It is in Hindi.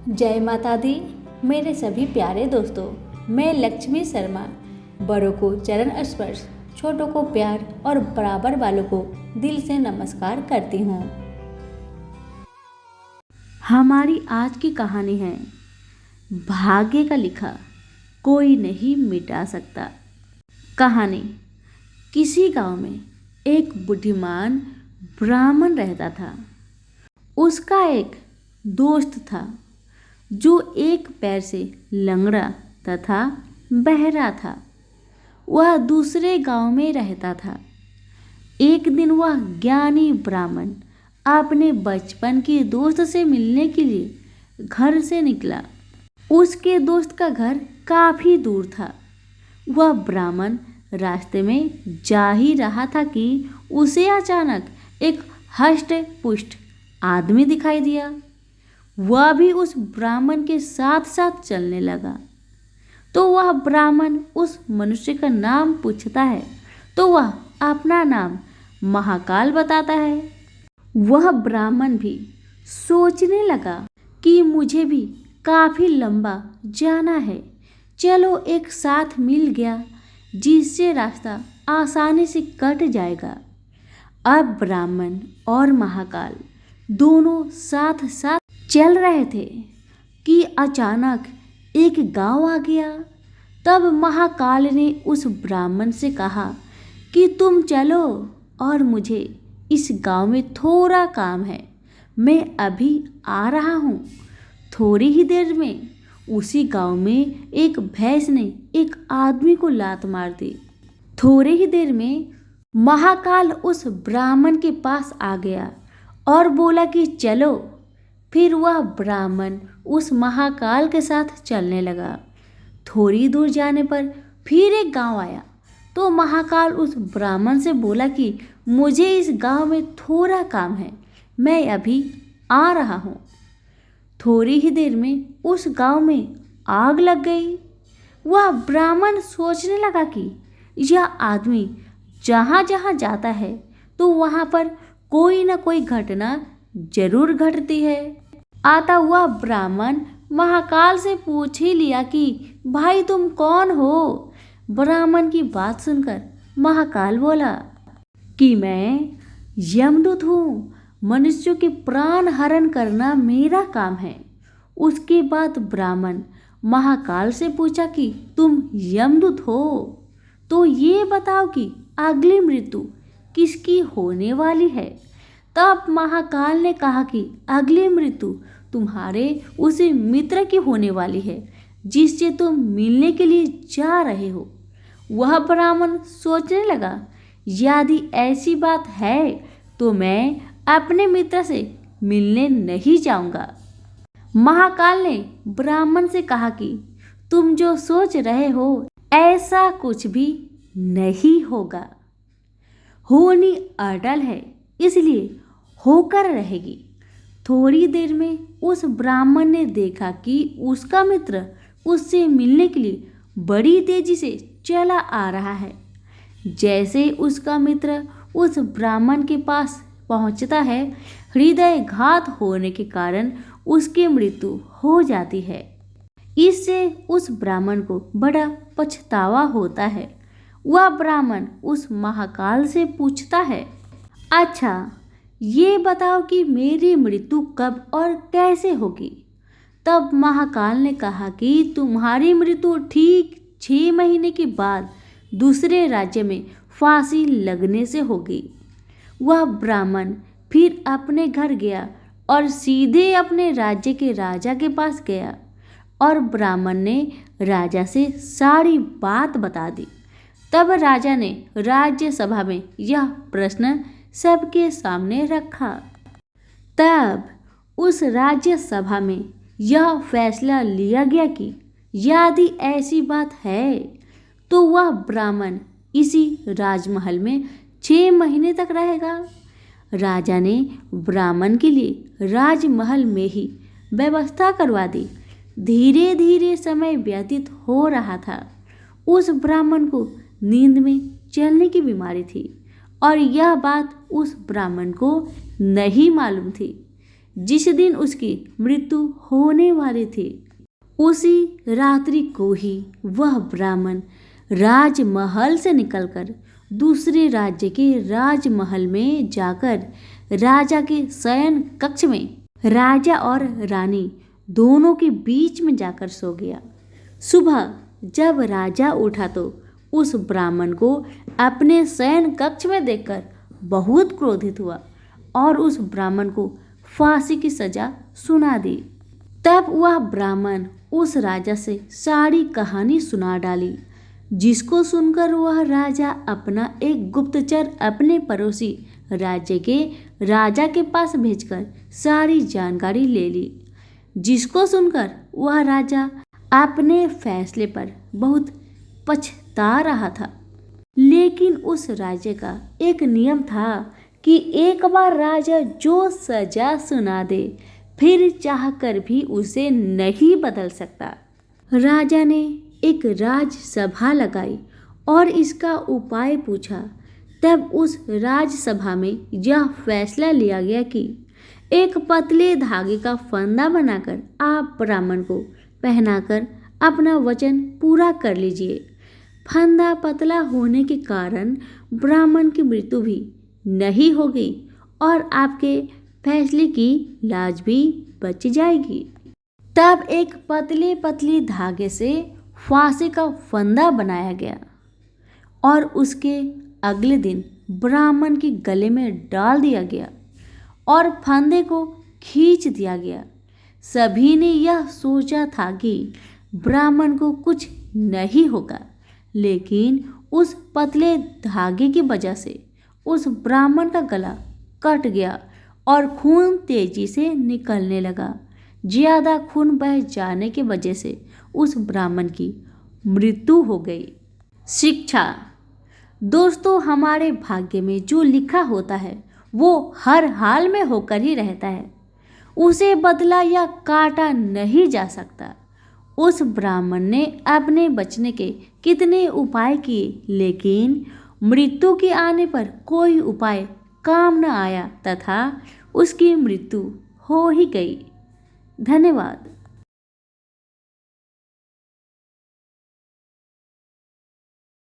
जय माता दी। मेरे सभी प्यारे दोस्तों, मैं लक्ष्मी शर्मा बड़ों को चरण स्पर्श, छोटों को प्यार और बराबर वालों को दिल से नमस्कार करती हूँ। हमारी आज की कहानी है भाग्य का लिखा कोई नहीं मिटा सकता। कहानी। किसी गांव में एक बुद्धिमान ब्राह्मण रहता था। उसका एक दोस्त था जो एक पैर से लंगड़ा तथा बहरा था। वह दूसरे गांव में रहता था। एक दिन वह ज्ञानी ब्राह्मण अपने बचपन के दोस्त से मिलने के लिए घर से निकला। उसके दोस्त का घर काफी दूर था। वह ब्राह्मण रास्ते में जा ही रहा था कि उसे अचानक एक हष्ट पुष्ट आदमी दिखाई दिया। वह भी उस ब्राह्मण के साथ साथ चलने लगा। तो वह ब्राह्मण उस मनुष्य का नाम पूछता है तो वह अपना नाम महाकाल बताता है। वह ब्राह्मण भी सोचने लगा कि मुझे भी काफी लंबा जाना है, चलो एक साथ मिल गया जिससे रास्ता आसानी से कट जाएगा। अब ब्राह्मण और महाकाल दोनों साथ साथ चल रहे थे कि अचानक एक गांव आ गया। तब महाकाल ने उस ब्राह्मण से कहा कि तुम चलो और मुझे इस गांव में थोड़ा काम है, मैं अभी आ रहा हूँ। थोड़ी ही देर में उसी गांव में एक भैंस ने एक आदमी को लात मार दी। थोड़े ही देर में महाकाल उस ब्राह्मण के पास आ गया और बोला कि चलो। फिर वह ब्राह्मण उस महाकाल के साथ चलने लगा। थोड़ी दूर जाने पर फिर एक गांव आया तो महाकाल उस ब्राह्मण से बोला कि मुझे इस गांव में थोड़ा काम है, मैं अभी आ रहा हूँ। थोड़ी ही देर में उस गांव में आग लग गई। वह ब्राह्मण सोचने लगा कि यह आदमी जहाँ जहाँ जाता है तो वहाँ पर कोई न कोई घटना जरूर घटती है। आता हुआ ब्राह्मण महाकाल से पूछ ही लिया कि भाई तुम कौन हो। ब्राह्मण की बात सुनकर महाकाल बोला कि मैं यमदूत हूँ, मनुष्यों के प्राण हरण करना मेरा काम है। उसके बाद ब्राह्मण महाकाल से पूछा कि तुम यमदूत हो तो ये बताओ कि अगली मृत्यु किसकी होने वाली है। तब महाकाल ने कहा कि अगली मृत्यु तुम्हारे उसी मित्र की होने वाली है जिससे तुम मिलने के लिए जा रहे हो। वह ब्राह्मण सोचने लगा यदि ऐसी बात है तो मैं अपने मित्र से मिलने नहीं जाऊंगा। महाकाल ने ब्राह्मण से कहा कि तुम जो सोच रहे हो ऐसा कुछ भी नहीं होगा। होनी अटल है, इसलिए होकर रहेगी। थोड़ी देर में उस ब्राह्मण ने देखा कि उसका मित्र उससे मिलने के लिए बड़ी तेजी से चला आ रहा है। जैसे उसका मित्र उस ब्राह्मण के पास पहुंचता है, हृदयघात होने के कारण उसकी मृत्यु हो जाती है। इससे उस ब्राह्मण को बड़ा पछतावा होता है। वह ब्राह्मण उस महाकाल से पूछता है, अच्छा ये बताओ कि मेरी मृत्यु कब और कैसे होगी। तब महाकाल ने कहा कि तुम्हारी मृत्यु ठीक 6 महीने के बाद दूसरे राज्य में फांसी लगने से होगी। वह ब्राह्मण फिर अपने घर गया और सीधे अपने राज्य के राजा के पास गया और ब्राह्मण ने राजा से सारी बात बता दी। तब राजा ने राज्य सभा में यह प्रश्न सबके सामने रखा। तब उस राज्य सभा में यह फैसला लिया गया कि यदि ऐसी बात है तो वह ब्राह्मण इसी राजमहल में 6 महीने तक रहेगा। राजा ने ब्राह्मण के लिए राजमहल में ही व्यवस्था करवा दी। धीरे धीरे समय व्यतीत हो रहा था। उस ब्राह्मण को नींद में चलने की बीमारी थी और यह बात उस ब्राह्मण को नहीं मालूम थी। जिस दिन उसकी मृत्यु होने वाली थी, उसी रात्रि को ही वह ब्राह्मण राजमहल से निकलकर दूसरे राज्य के राजमहल में जाकर राजा के शयन कक्ष में राजा और रानी दोनों के बीच में जाकर सो गया। सुबह जब राजा उठा तो उस ब्राह्मण को अपने शयन कक्ष में देखकर बहुत क्रोधित हुआ और उस ब्राह्मण को फांसी की सजा सुना दी। तब वह ब्राह्मण उस राजा से सारी कहानी सुना डाली, जिसको सुनकर वह राजा अपना एक गुप्तचर अपने पड़ोसी राज्य के राजा के पास भेजकर सारी जानकारी ले ली, जिसको सुनकर वह राजा अपने फैसले पर बहुत पछता रहा था। लेकिन उस राज्य का एक नियम था कि एक बार राजा जो सजा सुना दे फिर चाहकर भी उसे नहीं बदल सकता। राजा ने एक राजसभा लगाई और इसका उपाय पूछा। तब उस राजसभा में यह फैसला लिया गया कि एक पतले धागे का फंदा बनाकर आप ब्राह्मण को पहनाकर अपना वचन पूरा कर लीजिए। फंदा पतला होने के कारण ब्राह्मण की मृत्यु भी नहीं होगी और आपके फैसले की लाज भी बच जाएगी। तब एक पतले धागे से फांसी का फंदा बनाया गया और उसके अगले दिन ब्राह्मण के गले में डाल दिया गया और फंदे को खींच दिया गया। सभी ने यह सोचा था कि ब्राह्मण को कुछ नहीं होगा, लेकिन उस पतले धागे की वजह से उस ब्राह्मण का गला कट गया और खून तेजी से निकलने लगा। ज्यादा खून बह जाने की वजह से उस ब्राह्मण की मृत्यु हो गई। शिक्षा। दोस्तों, हमारे भाग्य में जो लिखा होता है वो हर हाल में होकर ही रहता है, उसे बदला या काटा नहीं जा सकता। उस ब्राह्मण ने अपने बचने के कितने उपाय किए, लेकिन मृत्यु के आने पर कोई उपाय काम न आया तथा उसकी मृत्यु हो ही गई। धन्यवाद।